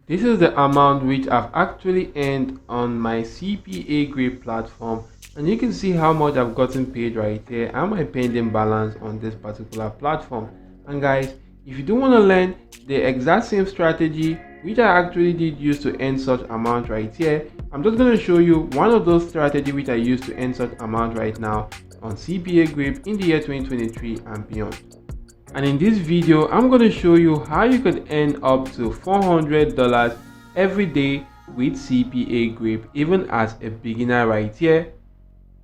This is the amount which I've actually earned on my CPAGrip platform, and you can see how much I've gotten paid right here and my pending balance on this particular platform. And guys, if you do want to learn the exact same strategy which I actually did use to earn such amount right here, I'm just going to show you one of those strategies which I used to earn such amount right now on CPAGrip in the year 2023 and beyond. And in this video, I'm going to show you how you could earn up to $400 every day with CPAGrip, even as a beginner right here.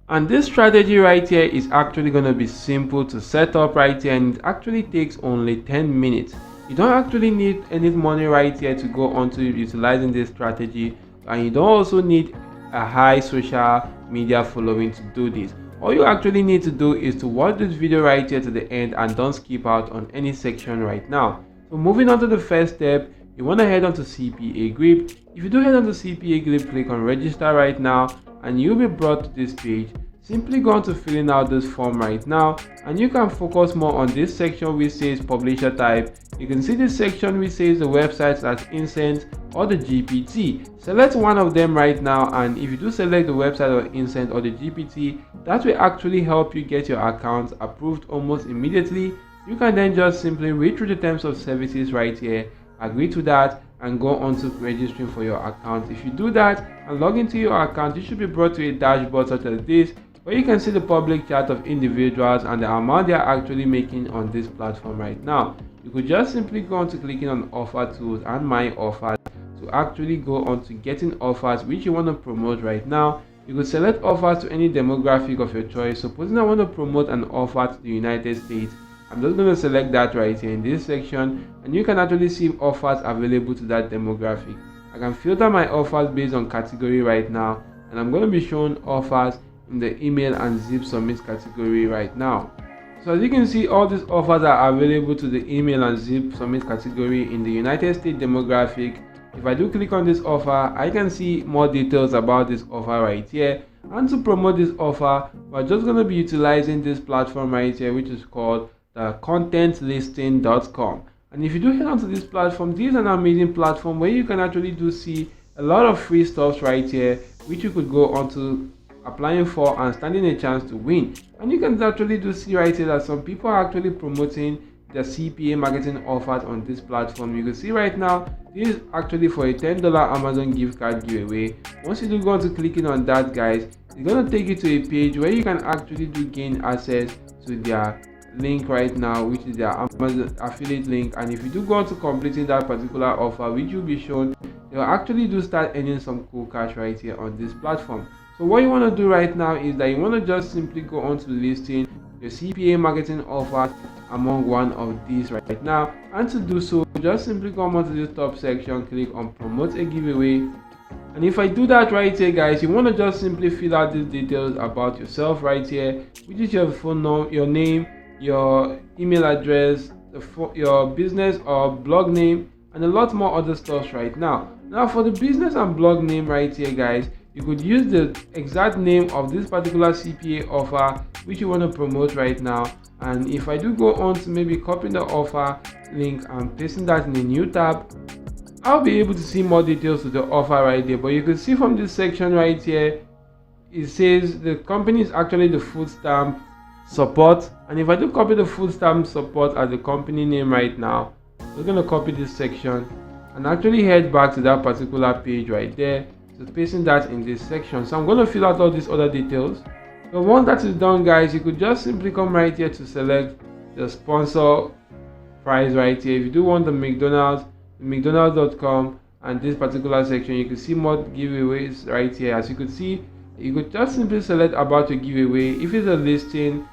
And this strategy right here is actually going to be simple to set up right here, and it actually takes only 10 minutes. You don't actually need any money right here to go on to utilizing this strategy, and you don't also need a high social media following to do this. All you actually need to do is to watch this video right here to the end and don't skip out on any section right now. So moving on to the first step, you want to head on to CPAGrip. If you do head on to CPAGrip, click on register right now and you'll be brought to this page. Simply go on to filling out this form right now, and you can focus more on this section which says publisher type. You can see this section which says the website that's Incent or the GPT. Select one of them right now, and if you do select the website or Incent or the GPT, that will actually help you get your account approved almost immediately. You can then just simply read through the terms of services right here, agree to that, and go on to registering for your account. If you do that and log into your account, you should be brought to a dashboard such as this, where you can see the public chart of individuals and the amount they are actually making on this platform right now. You could just simply go on to clicking on offer tools and my offers to actually go on to getting offers which you want to promote right now. You could select offers to any demographic of your choice. Supposing I want to promote an offer to the United States, I'm just going to select that right here in this section, and you can actually see offers available to that demographic. I can filter my offers based on category right now, and I'm going to be showing offers in the email and zip submit category right now. So as you can see, all these offers are available to the email and zip submit category in the United States demographic. If I do click on this offer, I can see more details about this offer right here. And to promote this offer, we're just going to be utilizing this platform right here, which is called the contentlisting.com. And if you do head onto this platform, this is an amazing platform where you can actually do see a lot of free stuff right here, which you could go on to applying for and standing a chance to win. And you can actually do see right here that some people are actually promoting the CPA marketing offers on this platform. You can see right now, this is actually for a $10 Amazon gift card giveaway. Once you do go on to clicking on that, guys, it's going to take you to a page where you can actually do gain access to their link right now, which is their Amazon affiliate link. And if you do go on to completing that particular offer, which will be shown, they'll actually do start earning some cool cash right here on this platform. So what you want to do right now is that you want to just simply go on to listing your CPA marketing offer among one of these right now. And to do so, just simply come onto this top section, click on promote a giveaway. And if I do that right here, guys, you want to just simply fill out these details about yourself right here, which is your phone number, your name, your email address, your business or blog name, and a lot more other stuff right now. Now for the business and blog name right here, guys, you could use the exact name of this particular CPA offer which you want to promote right now. And if I do go on to maybe copy the offer link and pasting that in a new tab, I'll be able to see more details to the offer right there. But you can see from this section right here, it says the company is actually the food stamp support. And if I do copy the food stamp support as the company name right now, we're going to copy this section and actually head back to that particular page right there. So pasting that in this section. So I'm going to fill out all these other details. So once that is done, guys, you could just simply come right here to select the sponsor price right here. If you do want the mcdonalds.com and this particular section, you can see more giveaways right here. As you could see, you could just simply select about your giveaway. If it's a listing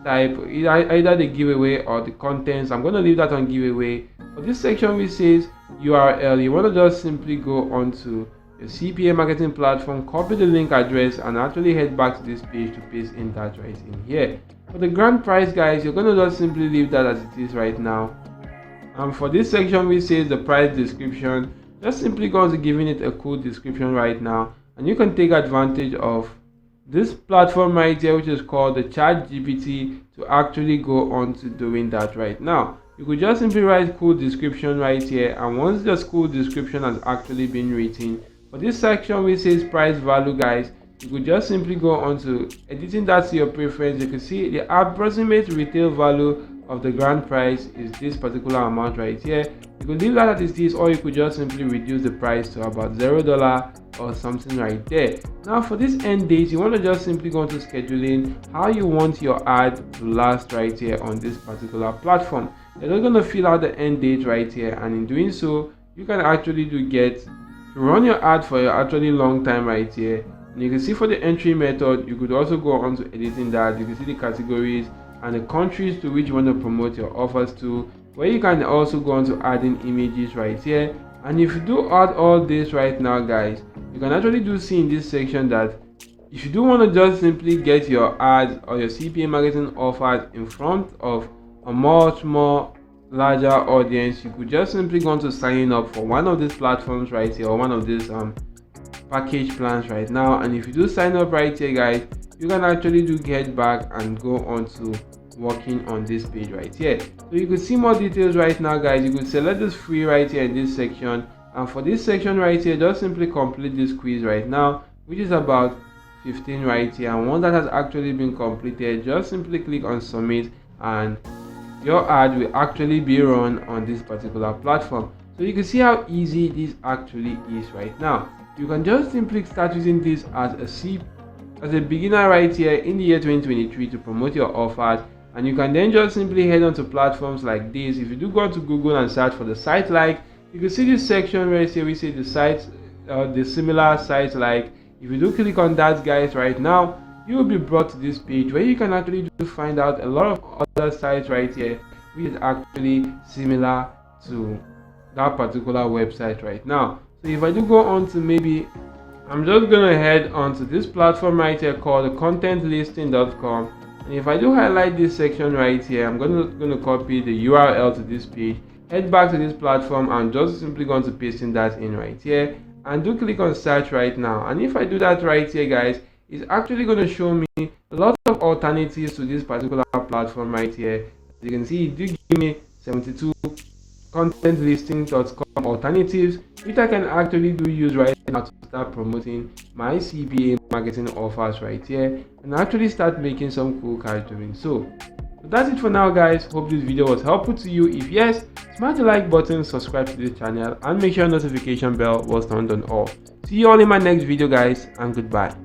type, either the giveaway or the contents, I'm going to leave that on giveaway. For this section which says URL, you want to just simply go on to your CPA marketing platform, copy the link address, and actually head back to this page to paste in that right in here. For the grand prize, guys, you're going to just simply leave that as it is right now. And for this section which says the price description, just simply go on to giving it a cool description right now, and you can take advantage of this platform right here which is called the ChatGPT to actually go on to doing that right now. you could just simply write cool description right here, and once the cool description has actually been written, for this section which says price value guys, you could just simply go on to editing that to your preference. You can see the approximate retail value of the grand price is this particular amount right here. You could leave that as it is, or you could just simply reduce the price to about $0 or something right there. Now for this end date, you want to just simply go into scheduling how you want your ad to last right here on this particular platform. You're just going to fill out the end date right here, and in doing so, you can actually get to run your ad for a actually long time right here. And you can see for the entry method, you could also go on to editing that. You can see the categories and the countries to which you want to promote your offers to, where you can also go on to adding images right here. And if you do add all this right now guys, you can actually see in this section that if you do want to just simply get your ads or your CPA marketing offers in front of a much more larger audience, you could just simply go on to sign up for one of these platforms right here, or one of these package plans right now. And if you do sign up right here guys, you can actually get back and go on to working on this page right here. So you could see more details right now guys. You could select this free right here in this section, and for this section right here, just simply complete this quiz right now, which is about 15 right here. And once that has actually been completed, just simply click on submit, and your ad will actually be run on this particular platform. So you can see how easy this actually is right now. You can just simply start using this as a beginner right here in the year 2023 to promote your offers, and you can then just simply head on to platforms like this. If you do go to Google and search for the site like, you can see this section right here we say the sites, the similar sites like. If you do click on that guys right now, you will be brought to this page where you can actually find out a lot of other sites right here which is actually similar to that particular website right now. So if I do go on to, maybe I'm just gonna head onto this platform right here called contentlisting.com, and if I do highlight this section right here, I'm gonna copy the URL to this page, head back to this platform, and just simply going to pasting that in right here, and do click on search right now. And if I do that right here guys, it's actually going to show me a lot of alternatives to this particular platform right here. As you can see, it did give me 72 contentlisting.com alternatives, which I can actually use right now to start promoting my CPA marketing offers right here, and actually start making some cool cash doing so. That's it for now guys. Hope this video was helpful to you. If yes, smash the like button, subscribe to this channel, and make sure notification bell was turned on all. See you all in my next video guys, and goodbye.